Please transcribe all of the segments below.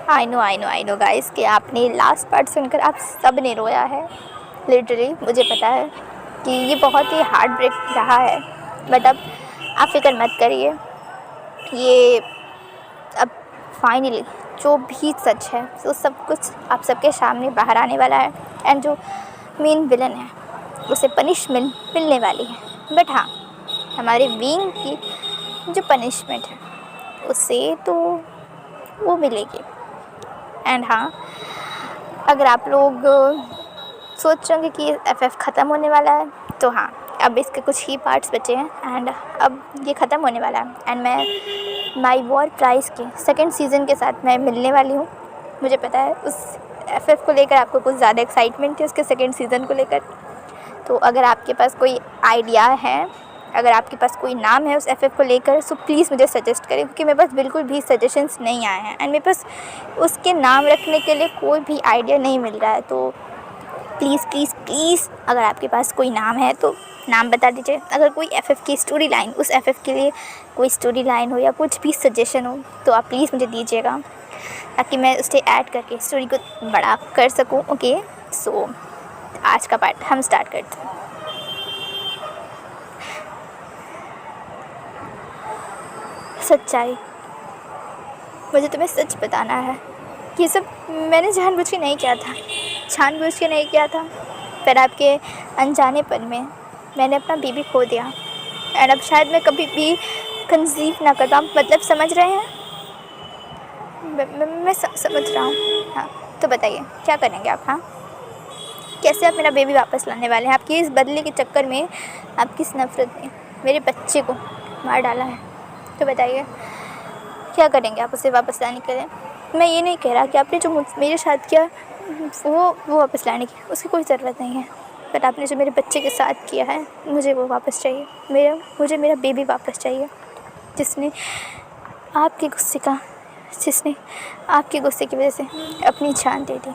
I know guys कि आपने last part सुनकर आप सब ने रोया है। लिटरली मुझे पता है कि ये बहुत ही हार्ट ब्रेक रहा है, बट अब आप फिक्र मत करिए। ये अब फाइनली जो भी सच है वो सब कुछ आप सबके सामने बाहर आने वाला है, एंड जो मेन विलन है उसे पनिशमेंट मिलने वाली है। बट हाँ, हमारे विंग की जो पनिशमेंट है उससे तो वो मिलेगी। एंड हाँ, अगर आप लोग सोच रहे होंगे कि FF ख़त्म होने वाला है, तो हाँ, अब इसके कुछ ही पार्ट्स बचे हैं एंड अब ये ख़त्म होने वाला है। एंड मैं माई वॉर प्राइज़ के सेकंड सीज़न के साथ मैं मिलने वाली हूँ। मुझे पता है उस FF को लेकर आपको कुछ ज़्यादा एक्साइटमेंट है, उसके सेकंड सीज़न को लेकर। तो अगर आपके पास कोई आइडिया है, अगर आपके पास कोई नाम है उस FF को लेकर, सो प्लीज़ मुझे सजेस्ट करें, क्योंकि मेरे पास बिल्कुल भी सजेशंस नहीं आए हैं एंड मेरे पास उसके नाम रखने के लिए कोई भी आइडिया नहीं मिल रहा है। तो प्लीज़ प्लीज़ प्लीज़ अगर आपके पास कोई नाम है तो नाम बता दीजिए। अगर कोई FF की स्टोरी लाइन, उस FF के लिए कोई स्टोरी लाइन हो या कुछ भी सजेशन हो तो आप प्लीज़ मुझे दीजिएगा, ताकि मैं उसे ऐड करके स्टोरी को बड़ा कर सकूं। ओके, सो आज का पार्ट हम स्टार्ट करते हैं। सच्चाई, मुझे तुम्हें सच बताना है, ये सब मैंने जानबूझ के नहीं किया था, जानबूझ के नहीं किया था। पर आपके अनजानेपन में मैंने अपना बेबी खो दिया एंड अब शायद मैं कभी भी कंसीव ना कर पाऊँ। मतलब समझ रहे हैं? मैं समझ रहा हूँ। हाँ, तो बताइए क्या करेंगे आप? हाँ, कैसे आप मेरा बेबी वापस लाने वाले हैं? आपकी इस बदले के चक्कर में, आपकी इस नफ़रत ने मेरे बच्चे को मार डाला है। तो बताइए क्या करेंगे आप उसे वापस लाने के लिए? मैं ये नहीं कह रहा कि आपने जो मेरे साथ किया वो वापस लाने की उसकी कोई ज़रूरत नहीं है, बट आपने जो मेरे बच्चे के साथ किया है मुझे वो वापस चाहिए। मुझे मेरा बेबी वापस चाहिए, जिसने आपके गुस्से की वजह से अपनी जान दे दी।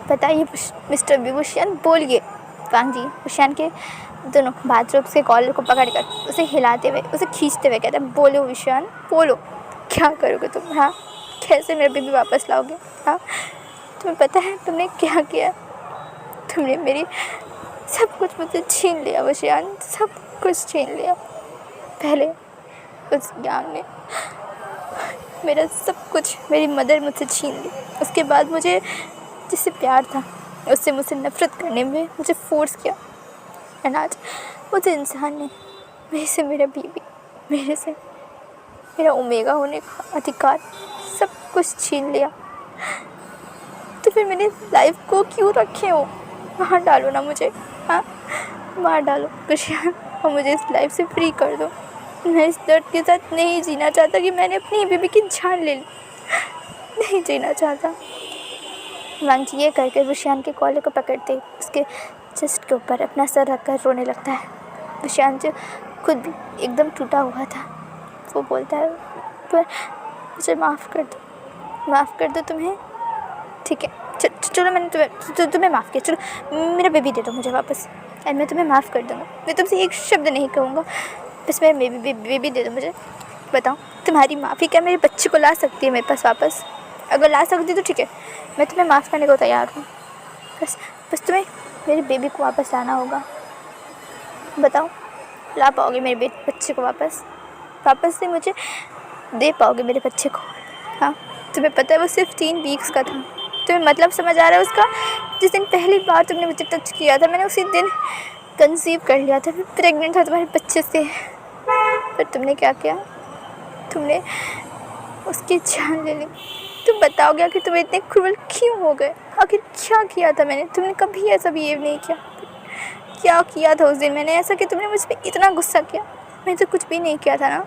बताइए मिस्टर विभूषण, बोलिए। वांग जी विभूषण के दोनों बाथरूम के कॉलर को पकड़कर उसे हिलाते हुए, उसे खींचते हुए कहते हैं, बोलो विभूषण बोलो, क्या करोगे तुम? हाँ, कैसे मेरा बेबी वापस लाओगे? हाँ, तुम्हें पता है तुमने क्या किया? तुमने मेरी सब कुछ मुझसे छीन लिया विभूषण, सब कुछ छीन लिया। पहले उस ज्ञान ने मेरा सब कुछ, मेरी मदर मुझसे छीन ली। उसके बाद मुझे जिससे प्यार था उससे मुझसे नफ़रत करने में मुझे फोर्स किया। एंड आज मुझे इंसान ने मेरे से मेरा बेबी, मेरे से मेरा ओमेगा होने का अधिकार सब कुछ छीन लिया। तो फिर मैंने लाइफ को क्यों रखे हो? मार डालो ना मुझे, हाँ, मार डालो विभूषण, और मुझे इस लाइफ से फ्री कर दो। मैं इस दर्द के साथ नहीं जीना चाहता कि मैंने अपनी बेबी की जान ले ली, नहीं जीना चाहता। वांग जी ये करके विभूषण के कॉलर को पकड़ते उसके चेस्ट के ऊपर अपना सर रखकर रोने लगता है। विभूषण जो खुद भी एकदम टूटा हुआ था, वो बोलता है, पर मुझे माफ़ कर दो तुम्हें, ठीक है? चलो मैंने तुम्हें माफ़ किया, चलो मेरा बेबी दे दो मुझे वापस एंड मैं तुम्हें माफ़ कर दूँगा। मैं तुमसे एक शब्द नहीं कहूँगा, बस मेरा बेबी दे दो मुझे। बताओ तुम्हारी माफ़ी क्या मेरे बच्चे को ला सकती है मेरे पास वापस? अगर ला सकती तो ठीक है, मैं तुम्हें माफ़ करने को तैयार हूँ। बस तुम्हें मेरे बेबी को वापस लाना होगा। बताओ ला पाओगे मेरे बच्चे को वापस से मुझे दे पाओगे मेरे बच्चे को? हाँ, तुम्हें पता है वो सिर्फ 3 वीक्स का था। तुम्हें मतलब समझ आ रहा है उसका? जिस दिन पहली बार तुमने मुझे टच किया था, मैंने उसी दिन कंसीव कर लिया था, फिर प्रेग्नेंट था तुम्हारे बच्चे से। पर तुमने क्या किया? तुमने उसकी जान ले ली। तुम बताओगे आखिर तुम्हें इतने क्रूअल क्यों हो गए? आखिर क्या किया था मैंने? तुमने कभी ऐसा बिहेव नहीं किया। क्या किया था उस दिन मैंने ऐसा कि तुमने मुझ पर इतना गुस्सा किया? मैंने तो कुछ भी नहीं किया था ना।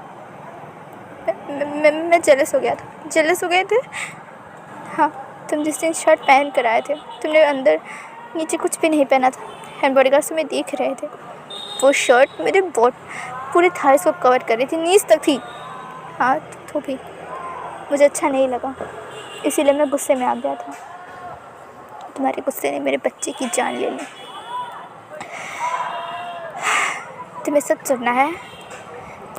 मैं जेलस हो गए थे। हाँ, तुम जिस दिन शर्ट पहन कर आए थे, तुमने अंदर नीचे कुछ भी नहीं पहना था एंड बॉडीगार्ड तुम्हें देख रहे थे। वो शर्ट मेरे पूरे थाइस को कवर कर रही थी, नीज तक थी। हाँ, तो भी मुझे अच्छा नहीं लगा, इसीलिए मैं गुस्से में आ गया था। तुम्हारे गुस्से ने मेरे बच्चे की जान ले ली। तुम्हें सच सुनना है?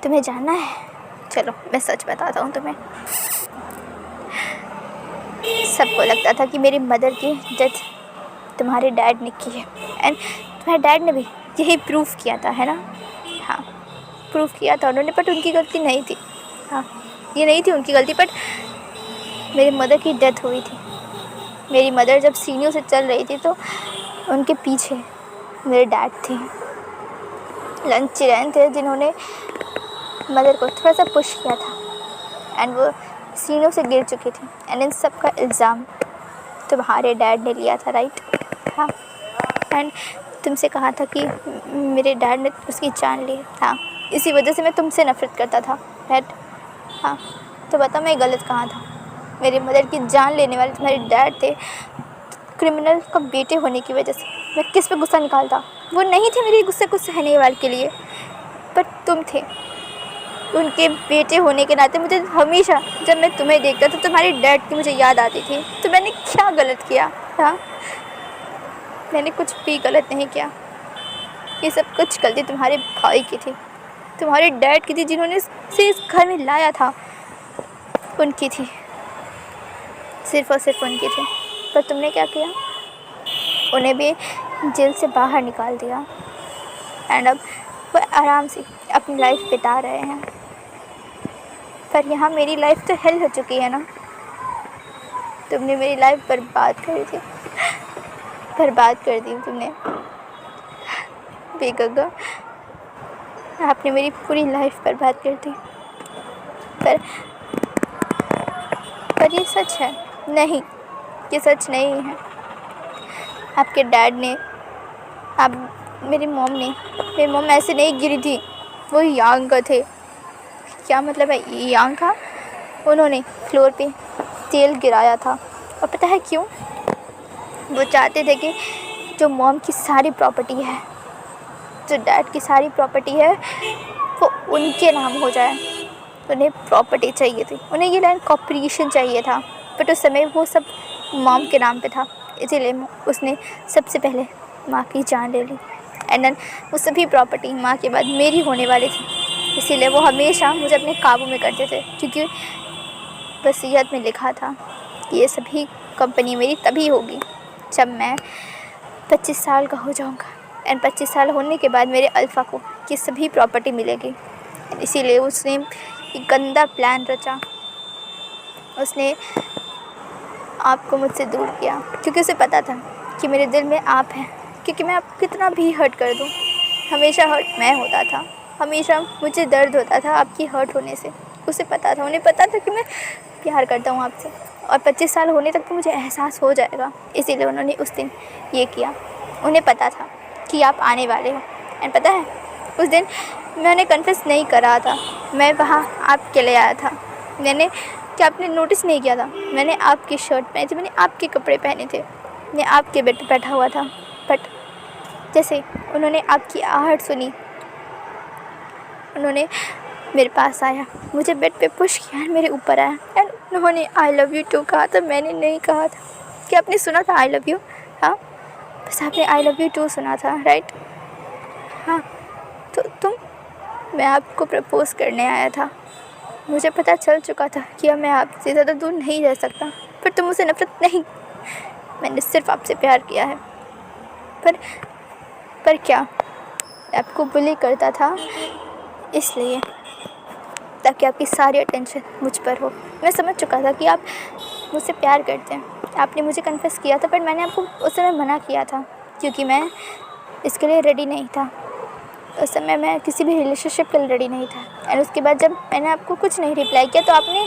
तुम्हें जानना है? चलो मैं सच बताता हूँ तुम्हें। सबको लगता था कि मेरी मदर की डेथ तुम्हारे डैड ने की है, एंड तुम्हारे डैड ने भी यही प्रूफ किया था, है ना। हाँ, प्रूफ किया था उन्होंने, बट उनकी गलती नहीं थी। हाँ, ये नहीं थी उनकी गलती, बट मेरी मदर की डेथ हुई थी। मेरी मदर जब सीढ़ियों से चल रही थी तो उनके पीछे मेरे डैड थे, लंच चिरैन थे, जिन्होंने मदर को थोड़ा सा पुश किया था एंड वो सीढ़ियों से गिर चुकी थी। एंड इन सब का इल्ज़ाम तुम्हारे डैड ने लिया था, राइट। हाँ, एंड तुमसे कहा था कि मेरे डैड ने उसकी जान ली। हाँ, इसी वजह से मैं तुमसे नफ़रत करता था, राइट। हाँ, तो बता मैं गलत कहाँ था। मेरी मदर की जान लेने वाले तुम्हारे डैड थे, क्रिमिनल का बेटे होने की वजह से मैं किस पे गुस्सा निकालता। वो नहीं थे मेरे गुस्से को सहने वाले के लिए, पर तुम थे। उनके बेटे होने के नाते मुझे हमेशा जब मैं तुम्हें देखता था तुम्हारे डैड की मुझे याद आती थी। तो मैंने क्या गलत किया? हाँ, मैंने कुछ भी गलत नहीं किया। ये सब कुछ गलती तुम्हारे भाई की थी, तुम्हारे डैड की थी, जिन्होंने से इस घर में लाया था, उनकी थी, सिर्फ़ और सिर्फ उनकी थी। पर तुमने क्या किया? उन्हें भी जेल से बाहर निकाल दिया एंड अब वो आराम से अपनी लाइफ बिता रहे हैं। पर यहाँ मेरी लाइफ तो हेल हो चुकी है ना। तुमने मेरी लाइफ बर्बाद कर दी, बर्बाद कर दी तुमने बेगुनाह। आपने मेरी पूरी लाइफ बर्बाद कर दी। पर ये सच है? नहीं, ये सच नहीं है। आपके डैड ने, मेरी मॉम ऐसे नहीं गिरी थी, वो यांग थे। क्या मतलब है यांग का? उन्होंने फ्लोर पे तेल गिराया था, और पता है क्यों? वो चाहते थे कि जो मॉम की सारी प्रॉपर्टी है, जो डैड की सारी प्रॉपर्टी है, वो उनके नाम हो जाए। उन्हें प्रॉपर्टी चाहिए थी, उन्हें ये लैंड कॉर्पोरेशन चाहिए था, बट उस समय वो सब मॉम के नाम पे था। इसीलिए उसने सबसे पहले माँ की जान ले ली एंड देन वो सभी प्रॉपर्टी माँ के बाद मेरी होने वाली थी। इसीलिए वो हमेशा मुझे अपने काबू में करते थे, क्योंकि वसीयत में लिखा था कि ये सभी कंपनी मेरी तभी होगी जब मैं 25 साल का हो जाऊँगा, एंड 25 साल होने के बाद मेरे अल्फ़ा को ये सभी प्रॉपर्टी मिलेगी। इसीलिए उसने एक गंदा प्लान रचा। उसने आपको मुझसे दूर किया, क्योंकि उसे पता था कि मेरे दिल में आप हैं। क्योंकि मैं आपको कितना भी हर्ट कर दूँ, हमेशा हर्ट मैं होता था, हमेशा मुझे दर्द होता था आपकी हर्ट होने से। उसे पता था, उन्हें पता था कि मैं प्यार करता हूँ आपसे, और 25 साल होने तक तो मुझे एहसास हो जाएगा। इसीलिए उन्होंने उस दिन ये किया। उन्हें पता था कि आप आने वाले हो, एंड पता है उस दिन मैं उन्हें कन्फेस नहीं करा था, मैं वहाँ आपके लिए आया था। मैंने, क्या आपने नोटिस नहीं किया था, मैंने आपकी शर्ट पहनी थी, मैंने आपके कपड़े पहने थे, मैं आपके बेड पर बैठा हुआ था। बट जैसे उन्होंने आपकी आहट सुनी, उन्होंने मेरे पास आया, मुझे बेड पे पुश किया, मेरे ऊपर आया एंड उन्होंने आई लव यू टू कहा था। मैंने नहीं कहा था। क्या आपने सुना था आई लव यू? हाँ, बस आपने आई लव यू टू सुना था, राइट। हाँ, तो मैं आपको प्रपोज़ करने आया था। मुझे पता चल चुका था कि अब मैं आपसे ज़्यादा दूर नहीं रह सकता, पर तुम मुझसे नफ़रत नहीं, मैंने सिर्फ आपसे प्यार किया है। पर क्या आपको बुली करता था इसलिए, ताकि आपकी सारी अटेंशन मुझ पर हो। मैं समझ चुका था कि आप मुझसे प्यार करते हैं। आपने मुझे कन्फेस किया था, पर मैंने आपको उस समय मना किया था, क्योंकि मैं इसके लिए रेडी नहीं था। उस समय मैं किसी भी रिलेशनशिप के लिए रेडी नहीं था। एंड उसके बाद जब मैंने आपको कुछ नहीं रिप्लाई किया, तो आपने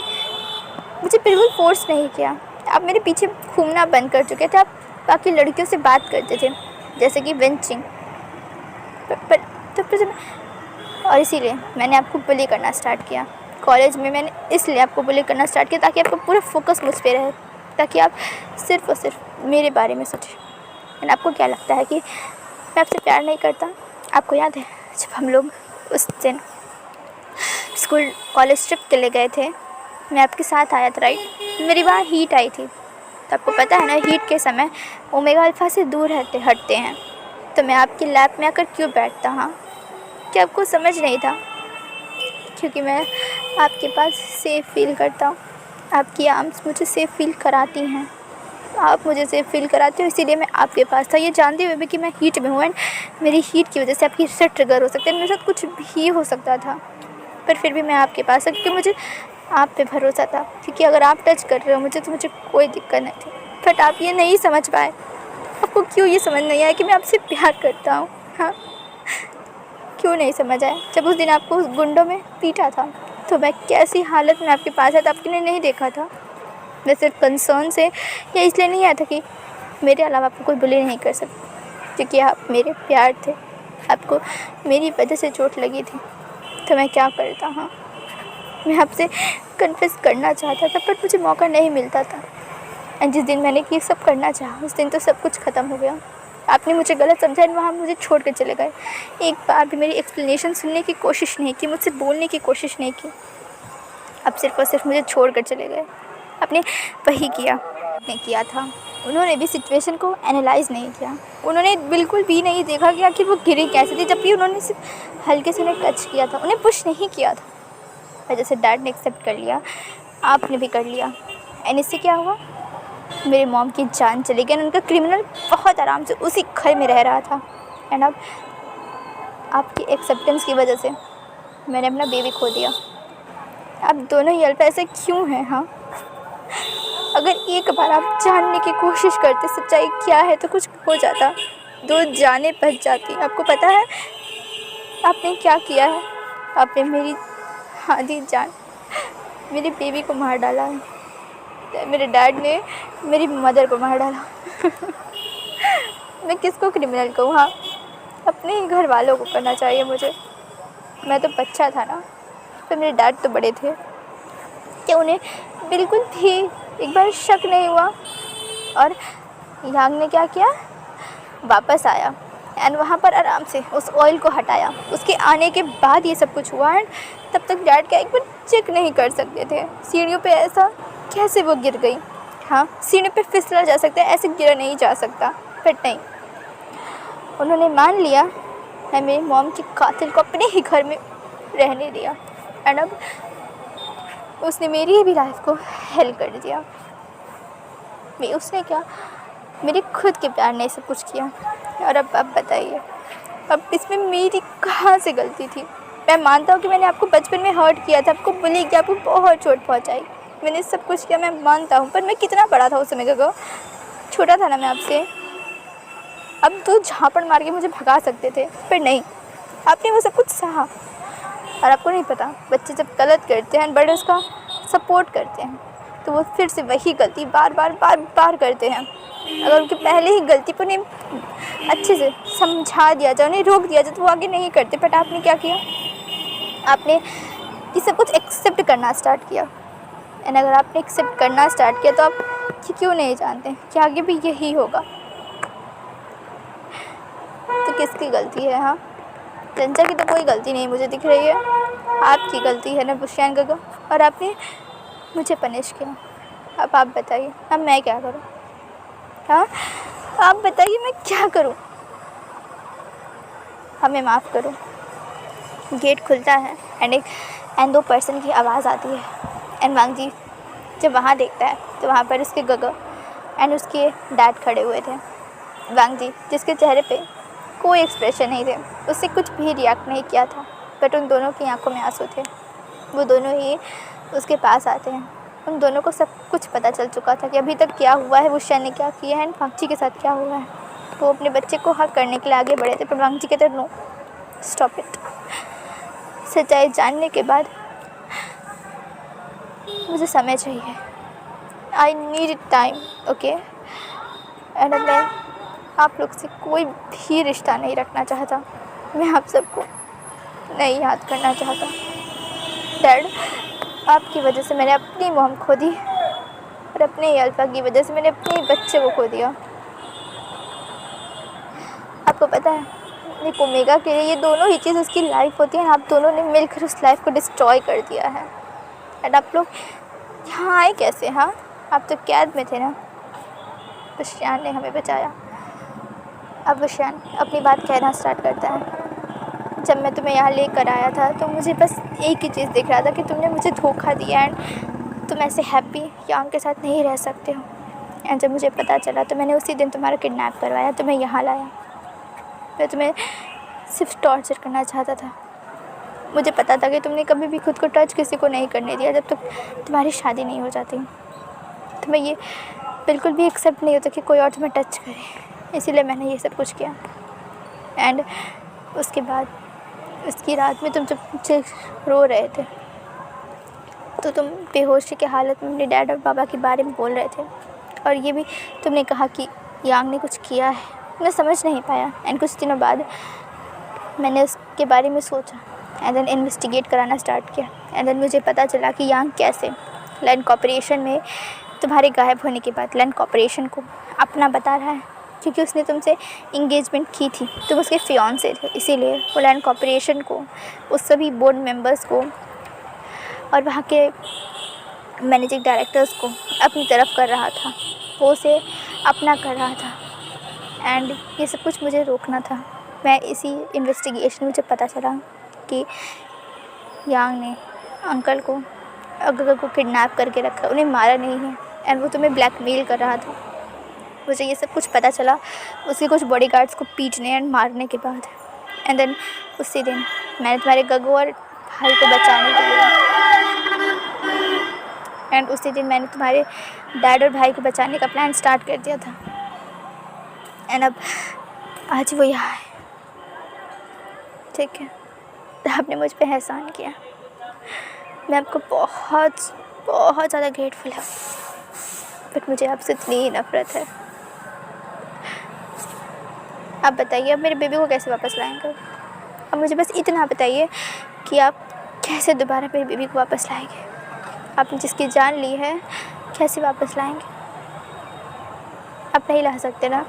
मुझे बिल्कुल फोर्स नहीं किया। आप मेरे पीछे घूमना बंद कर चुके थे। आप बाकी लड़कियों से बात करते थे, जैसे कि वेंचिंग, और इसीलिए मैंने आपको बुली करना स्टार्ट किया। कॉलेज में मैंने इसलिए आपको बुली करना स्टार्ट किया ताकि आपको पूरा फोकस मुझ पर रहे, ताकि आप सिर्फ़ और सिर्फ मेरे बारे में सोचें। एंड आपको क्या लगता है कि मैं आपसे प्यार नहीं करता? आपको याद है जब हम लोग उस दिन स्कूल कॉलेज ट्रिप के लिए गए थे, मैं आपके साथ आया था, राइट। मेरी वहाँ हीट आई थी, तो आपको पता है ना, हीट के समय ओमेगा अल्फ़ा से दूर हटते हैं। तो मैं आपकी लैब में आकर क्यों बैठता? हाँ, क्या आपको समझ नहीं था? क्योंकि मैं आपके पास सेफ़ फील करता हूँ, आपकी आर्म्स मुझे सेफ़ फील कराती हैं। आप मुझे से फील कराते हो, इसीलिए मैं आपके पास था, ये जानते हुए भी कि मैं हीट में हूँ एंड मेरी हीट की वजह से आपकी इससे ट्रिगर हो सकता है, मेरे साथ कुछ भी हो सकता था, पर फिर भी मैं आपके पास था क्योंकि मुझे आप पे भरोसा था, क्योंकि अगर आप टच कर रहे हो मुझे तो मुझे कोई दिक्कत नहीं थी। बट आप ये नहीं समझ पाए, आपको क्यों ये समझ नहीं आया कि मैं आपसे प्यार करता हूँ? हाँ, क्यों नहीं समझ आया? जब उस दिन आपको उस गुंडों में पीटा था तो मैं कैसी हालत में आपके पास आया था, आपने नहीं देखा था? मैं सिर्फ कंसर्न से या इसलिए नहीं आया था कि मेरे अलावा आपको कोई बुली नहीं कर सकता, क्योंकि आप मेरे प्यार थे, आपको मेरी वजह से चोट लगी थी, तो मैं क्या करता? हाँ, मैं आपसे कन्फेस करना चाहता था पर मुझे मौका नहीं मिलता था, एंड जिस दिन मैंने ये सब करना चाहा उस दिन तो सब कुछ ख़त्म हो गया। आपने मुझे गलत समझा और वहाँ मुझे छोड़ कर चले गए। एक बार भी मेरी एक्सप्लेनेशन सुनने की कोशिश नहीं की, मुझसे बोलने की कोशिश नहीं की। आप सिर्फ और सिर्फ मुझे छोड़ कर चले गए। आपने वही किया नहीं किया था। उन्होंने भी सिचुएशन को एनालाइज़ नहीं किया, उन्होंने बिल्कुल भी नहीं देखा कि आखिर वो गिरी कैसे थी, जबकि उन्होंने सिर्फ हल्के से उन्हें टच किया था, उन्हें पुश नहीं किया था। वजह से डैड ने एक्सेप्ट कर लिया, आपने भी कर लिया, एंड इससे क्या हुआ? मेरे मॉम की जान चली गई। उनका क्रिमिनल बहुत आराम से उसी घर में रह रहा था, एंड अब आपकी एक्सेप्टेंस की वजह से मैंने अपना बेबी खो दिया। आप दोनों ही अल्फा ऐसे क्यों हैं? हाँ, अगर एक बार आप जानने की कोशिश करते सच्चाई क्या है तो कुछ हो जाता, दो जानें बच जाती। आपको पता है आपने क्या किया है? आपने मेरी आधी जान, मेरे बेबी को मार डाला है। मेरे डैड ने मेरी मदर को मार डाला। मैं किसको क्रिमिनल कहूँ? हाँ, अपने ही घर वालों को करना चाहिए मुझे। मैं तो बच्चा था ना, तो मेरे डैड तो बड़े थे कि उन्हें बिल्कुल भी एक बार शक नहीं हुआ। और यांग ने क्या किया? वापस आया एंड वहाँ पर आराम से उस ऑयल को हटाया। उसके आने के बाद ये सब कुछ हुआ, एंड तब तक डैड का एक बार चेक नहीं कर सकते थे। सीढ़ियों पे ऐसा कैसे वो गिर गई? हाँ, सीढ़ियों पे फिसला जा सकता है, ऐसे गिरा नहीं जा सकता। बट नहीं, उन्होंने मान लिया है मेरी मॉम की कातिल को अपने ही घर में रहने दिया, एंड अब उसने मेरी भी लाइफ को हेल्प कर दिया। उसने क्या, मेरे खुद के प्यार ने सब कुछ किया। और अब आप बताइए, अब इसमें मेरी कहाँ से गलती थी? मैं मानता हूँ कि मैंने आपको बचपन में हर्ट किया था, आपको बुली किया, आपको बहुत चोट पहुँचाई, मैंने सब कुछ किया, मैं मानता हूँ। पर मैं कितना बड़ा था उस समय का? छोटा था ना मैं आपसे। अब तो झापड़ मार के मुझे भगा सकते थे, पर नहीं, आपने वो सब कुछ सहा। और आपको नहीं पता, बच्चे जब गलत करते हैं बड़े उसका सपोर्ट करते हैं तो वो फिर से वही गलती बार बार करते हैं। अगर उनकी पहले ही गलती पर उन्हें अच्छे से समझा दिया जाए, उन्हें रोक दिया जाए तो वो आगे नहीं करते। बट आपने क्या किया? आपने ये सब कुछ एक्सेप्ट करना स्टार्ट किया, एंड अगर आपने एक्सेप्ट करना स्टार्ट किया तो आप क्यों नहीं जानते कि आगे भी यही होगा? तो किसकी गलती है? हाँ, चंचा की तो कोई गलती नहीं मुझे दिख रही है, आपकी गलती है ना बुशियान गगा, और आपने मुझे पनिश किया। अब आप बताइए, अब मैं क्या करूं? हाँ, आप बताइए मैं क्या करूं? हमें माफ़ करो। गेट खुलता है एंड दो पर्सन की आवाज़ आती है, एंड वांग जी जब वहाँ देखता है तो वहाँ पर उसके गगा एंड उसके डैड खड़े हुए थे। वांग जी जिसके चेहरे पे कोई एक्सप्रेशन नहीं थे, उससे कुछ भी रिएक्ट नहीं किया था, बट उन दोनों की आंखों में आंसू थे। वो दोनों ही उसके पास आते हैं। उन दोनों को सब कुछ पता चल चुका था कि अभी तक क्या हुआ है, वुशियान ने क्या किया है, एंड वांगची के साथ क्या हुआ है। वो अपने बच्चे को हक करने के लिए आगे बढ़े थे, पर वांगची कहते नो, स्टॉप इट। सच्चाई जानने के बाद मुझे समय चाहिए, I need time, okay. And अब मैं आप लोग से कोई भी रिश्ता नहीं रखना चाहता, मैं आप सबको नहीं याद करना चाहता। डैड, आपकी वजह से मैंने अपनी मॉम खो दी, और अपने ही अल्फा की वजह से मैंने अपने बच्चे को खो दिया। आपको पता है, एक ओमेगा के लिए ये दोनों ही चीज़ उसकी लाइफ होती है, आप दोनों ने मिलकर उस लाइफ को डिस्ट्रॉय कर दिया है। एंड आप लोग यहाँ आए कैसे? हाँ, आप तो कैद में थे ना, बुशियान ने हमें बचाया। अब बुशियान अपनी बात कहना स्टार्ट करता है। जब मैं तुम्हें यहाँ लेकर आया था तो मुझे बस एक ही चीज़ दिख रहा था कि तुमने मुझे धोखा दिया, एंड तुम ऐसे हैप्पी यांग के साथ नहीं रह सकते हो। एंड जब मुझे पता चला तो मैंने उसी दिन तुम्हारा किडनैप करवाया, तुम्हें यहाँ लाया। मैं तुम्हें सिर्फ टॉर्चर करना चाहता था। मुझे पता था कि तुमने कभी भी खुद को टच किसी को नहीं करने दिया जब तक तुम्हारी शादी नहीं हो जाती। तुम्हें ये बिल्कुल भी एक्सेप्ट नहीं होता कि कोई और तुम्हें टच करे, इसीलिए मैंने ये सब कुछ किया। एंड उसके बाद उसकी रात में तुम जब मुझे रो रहे थे तो तुम बेहोशी की हालत में अपने डैड और बाबा के बारे में बोल रहे थे, और ये भी तुमने कहा कि यांग ने कुछ किया है। मैं समझ नहीं पाया। एंड कुछ दिनों बाद मैंने उसके बारे में सोचा एंड देन इन्वेस्टिगेट कराना स्टार्ट किया। एंड देन मुझे पता चला कि यांग कैसे लैंड कॉर्पोरेशन में तुम्हारे गायब होने के बाद लैंड कॉर्पोरेशन को अपना बता रहा है, क्योंकि उसने तुमसे इंगेजमेंट की थी, तुम उसके फियांसे थे। इसीलिए वो लैंड कॉर्पोरेशन को, उस सभी बोर्ड मेंबर्स को और वहाँ के मैनेजिंग डायरेक्टर्स को अपनी तरफ कर रहा था, वो उसे अपना कर रहा था। एंड ये सब कुछ मुझे रोकना था। मैं इसी इन्वेस्टिगेशन में जब पता चला कि यांग ने अंकल को अगर को किडनैप करके रखा, उन्हें मारा नहीं है, एंड वो तुम्हें ब्लैकमेल कर रहा था। मुझे ये सब कुछ पता चला उसके कुछ बॉडीगार्ड्स को पीटने एंड मारने के बाद। एंड देन उसी दिन मैंने तुम्हारे गगू और भाई को बचाने के लिए एंड उसी दिन मैंने तुम्हारे डैड और भाई को बचाने का प्लान स्टार्ट कर दिया था। एंड अब आज वो यहाँ है, ठीक है। आपने मुझ पे एहसान किया, मैं आपको बहुत बहुत ज़्यादा ग्रेटफुल है, बट मुझे आपसे इतनी ही नफ़रत है। आप बताइए, अब मेरे बेबी को कैसे वापस लाएंगे? अब मुझे बस इतना बताइए कि आप कैसे दोबारा मेरे बेबी को वापस लाएंगे? आपने जिसकी जान ली है कैसे वापस लाएंगे? आप नहीं ला सकते ना,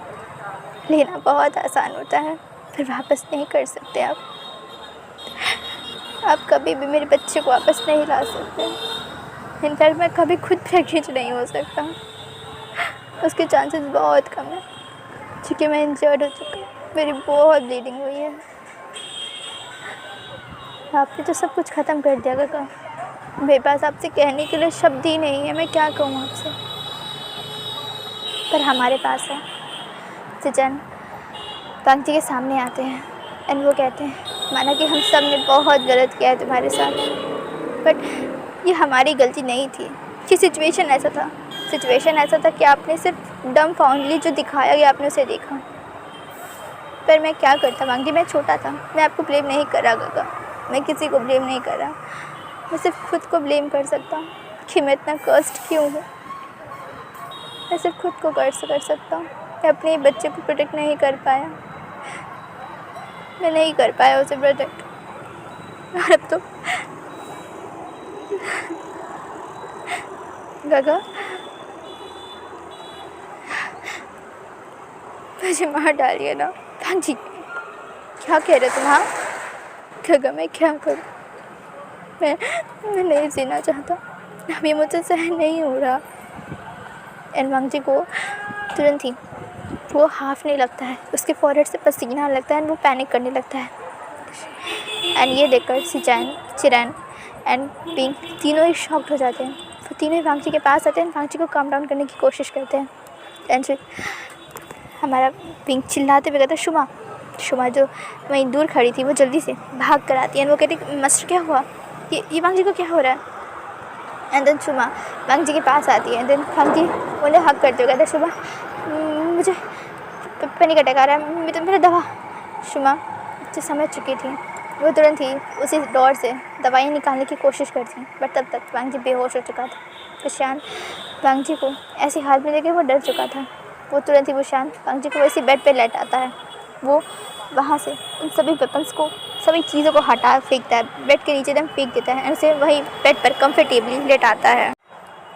लेना बहुत आसान होता है, फिर वापस नहीं कर सकते आप कभी भी मेरे बच्चे को वापस नहीं ला सकते। इनफैक्ट मैं कभी खुद प्रेग्नेंट नहीं हो सकता, उसके चांसेस बहुत कम है, क्योंकि मैं इंजर्ड हो चुका हूँ, मेरी बहुत ब्लीडिंग हुई है। आपने तो सब कुछ ख़त्म कर दिया काका। मेरे पास आपसे कहने के लिए शब्द ही नहीं है, मैं क्या कहूँ आपसे। पर हमारे पास है। सजन पंक्ति के सामने आते हैं एंड वो कहते हैं, माना कि हम सब ने बहुत गलत किया है तुम्हारे साथ, बट ये हमारी गलती नहीं थी कि सिचुएशन ऐसा था कि आपने सिर्फ डम फाउंडली जो दिखाया गया आपने उसे देखा। पर मैं क्या करता मांगी, मैं छोटा था, मैं आपको ब्लेम नहीं कर रहा काका, मैं किसी को ब्लेम नहीं कर रहा, मैं सिर्फ खुद को ब्लेम कर सकता हूँ कि मैं इतना कर्स्ड क्यों हूँ। मैं सिर्फ खुद को कर्स्ट कर सकता हूँ। मैं अपने बच्चे को प्रोटेक्ट नहीं कर पाया, मैं नहीं कर पाया उसे प्रोटेक्ट। और अब तो गगा मुझे मार डालिए ना। हाँ जी, क्या कह रहे तुम? हाँ गगा, मैं क्या करूँ? मैं नहीं जीना चाहता, अभी मुझसे सहन नहीं हो रहा। एंड वांग जी को तुरंत ही वो हाफने लगता है, उसके फॉरहेड से पसीना लगता है एंड वो पैनिक करने लगता है। एंड ये देखकर सिचैन, चिरैन एंड पिंक तीनों ही शॉक्ड हो जाते हैं। वो तीनों ही वांग जी के पास आते हैं, वांग जी को काम डाउन करने की कोशिश करते हैं। एंड फिर हमारा पिंक चिल्लाते हुए कहता है, शुमा जो वहीं दूर खड़ी थी वो जल्दी से भाग कर आती है। वो कहती, मास्टर क्या हुआ, ये वांग जी को क्या हो रहा है? एंड देन शुमा वांग जी के पास आती है। एंड देन वांग जी उन्हें हक करते हुए कहते हैं, शुमा मुझे पैनिक अटैक आ रहा है, मेरा दवा। शुमा जो समझ चुकी थी, वो तुरंत ही उसी डोर से दवाई निकालने की कोशिश करती, बट तब तक वांग जी बेहोश हो चुका था। बुशान वांग जी को ऐसी हालत में देखे वो डर चुका था। वो तुरंत ही बुशान वांग जी को वैसे बेड पे लेटाता है। वो वहाँ से उन सभी वेपन्स को, सभी चीज़ों को हटा फेंकता है, बेड के नीचे एकदम फेंक देता है एंड उसे वहीं बेड पर कंफर्टेबली लेटाता है।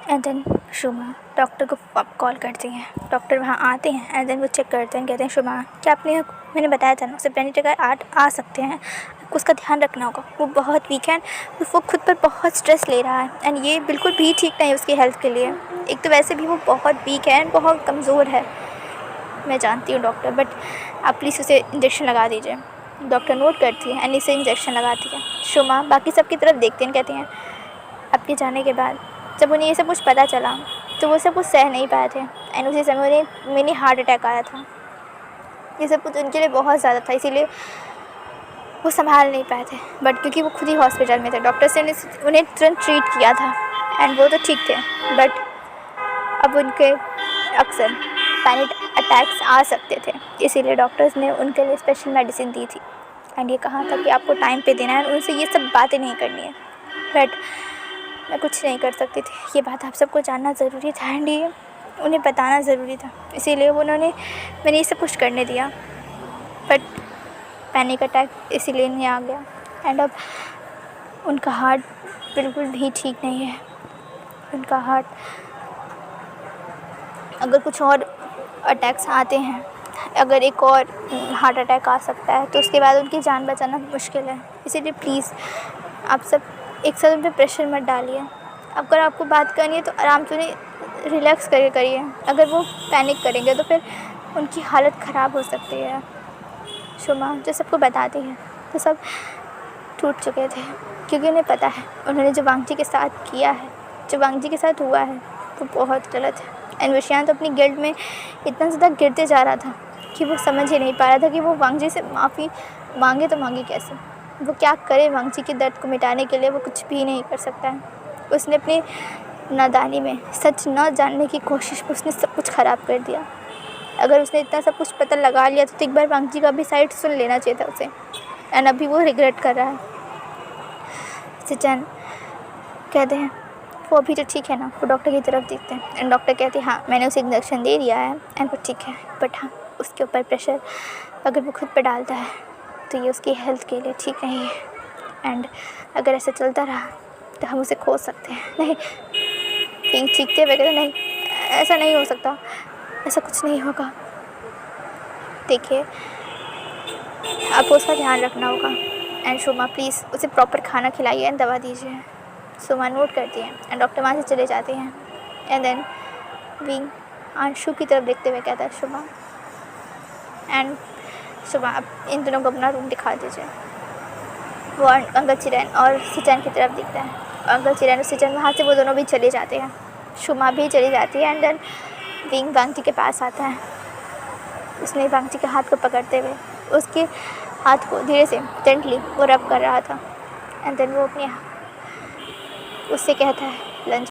एंड देन शुमा डॉक्टर को कॉल करती हैं। डॉक्टर वहाँ आते हैं एंड देन वो चेक करते हैं, कहते हैं, शुमा क्या मैंने बताया था ना, उसे पैनिक अटैक आ सकते हैं, आपको उसका ध्यान रखना होगा। वो बहुत वीक है, वो खुद पर बहुत स्ट्रेस ले रहा है एंड ये बिल्कुल भी ठीक नहीं है उसकी हेल्थ के लिए। एक तो वैसे भी वो बहुत वीक है, बहुत कमज़ोर है, मैं जानती हूँ डॉक्टर, बट आप प्लीज़ उसे इंजेक्शन लगा दीजिए। डॉक्टर नोट करती है एंड इसे इंजेक्शन लगाती है। शुमा बाकी सबकी तरफ देखते हैं, कहती हैं, आपके जाने के बाद जब उन्हें ये सब कुछ पता चला तो वो सब कुछ सह नहीं पाए थे एंड उसी समय उन्हें मिनी हार्ट अटैक आया था। ये सब कुछ उनके लिए बहुत ज़्यादा था, इसीलिए वो संभाल नहीं पाए थे। बट क्योंकि वो खुद ही हॉस्पिटल में थे, डॉक्टर्स ने उन्हें तुरंत ट्रीट किया था एंड वो तो ठीक थे, बट अब उनके अक्सर पैनिक अटैक्स आ सकते थे, इसीलिए डॉक्टर्स ने उनके लिए स्पेशल मेडिसिन दी थी एंड ये कहा था कि आपको टाइम पे देना है, उनसे ये सब बातें नहीं करनी है। बट मैं कुछ नहीं कर सकती थी, ये बात आप सबको जानना ज़रूरी था एंड ये उन्हें बताना ज़रूरी था, इसीलिए मैंने ये सब कुछ करने दिया। बट पैनिक अटैक इसीलिए नहीं आ गया एंड अब उनका हार्ट बिल्कुल भी ठीक नहीं है। उनका हार्ट, अगर कुछ और अटैक्स आते हैं, अगर एक और हार्ट अटैक आ सकता है तो उसके बाद उनकी जान बचाना मुश्किल है। इसीलिए प्लीज़ आप सब एक साथ उन पर प्रेशर मत डालिए। अगर आपको बात करनी है तो आराम से उन्हें रिलैक्स करके करिए। अगर वो पैनिक करेंगे तो फिर उनकी हालत ख़राब हो सकती है। शुमा जो सबको बताती है तो सब टूट चुके थे, क्योंकि उन्हें पता है उन्होंने जो वांगजी के साथ किया है, जो वांगजी के साथ हुआ है, वो बहुत गलत है। एंड विषांत अपनी गिल्ट में इतना ज़्यादा गिरते जा रहा था कि वो समझ ही नहीं पा रहा था कि वो वांगजी से माफ़ी मांगे तो मांगे कैसे। वो क्या करे वांगजी के दर्द को मिटाने के लिए? वो कुछ भी नहीं कर सकता है। उसने अपनी नादानी में, सच न जानने की कोशिश में उसने सब कुछ ख़राब कर दिया। अगर उसने इतना सब कुछ पता लगा लिया तो एक बार वांगजी का भी साइड सुन लेना चाहिए था उसे। एंड अभी वो रिग्रेट कर रहा है। सिचन कहते हैं वो अभी तो ठीक है ना, वो डॉक्टर की तरफ देखते हैं एंड डॉक्टर कहते हैं हाँ मैंने उसे इंजेक्शन दे दिया है एंड वो ठीक है, बट हाँ उसके ऊपर प्रेशर अगर वो खुद पर डालता है तो ये उसकी हेल्थ के लिए ठीक नहीं है एंड अगर ऐसे चलता रहा तो हम उसे खो सकते हैं। नहीं, पिंक चीखते हुए कहते नहीं, ऐसा नहीं हो सकता, ऐसा कुछ नहीं होगा। देखिए आपको उसका ध्यान रखना होगा एंड शुमा प्लीज़ उसे प्रॉपर खाना खिलाइए एंड दवा दीजिए। शुमा नोट करती हैं एंड डॉक्टर वहाँ से चले जाते हैं एंड देन विंग आंशु की तरफ देखते हुए कहता है शुमा एंड शुमा आप इन दोनों को अपना रूम दिखा दीजिए। वो अंकल चिरन और सिचन की तरफ दिखता है। अंकल चिरन और सिचन वहाँ से वो दोनों भी चले जाते हैं। शुमा भी चली जाती है एंड देन विंग वांगजी के पास आता है। उसने वांगजी के हाथ को पकड़ते हुए उसके हाथ को धीरे से जेंटली वो रब कर रहा था एंड देन वो अपने उससे कहता है लंच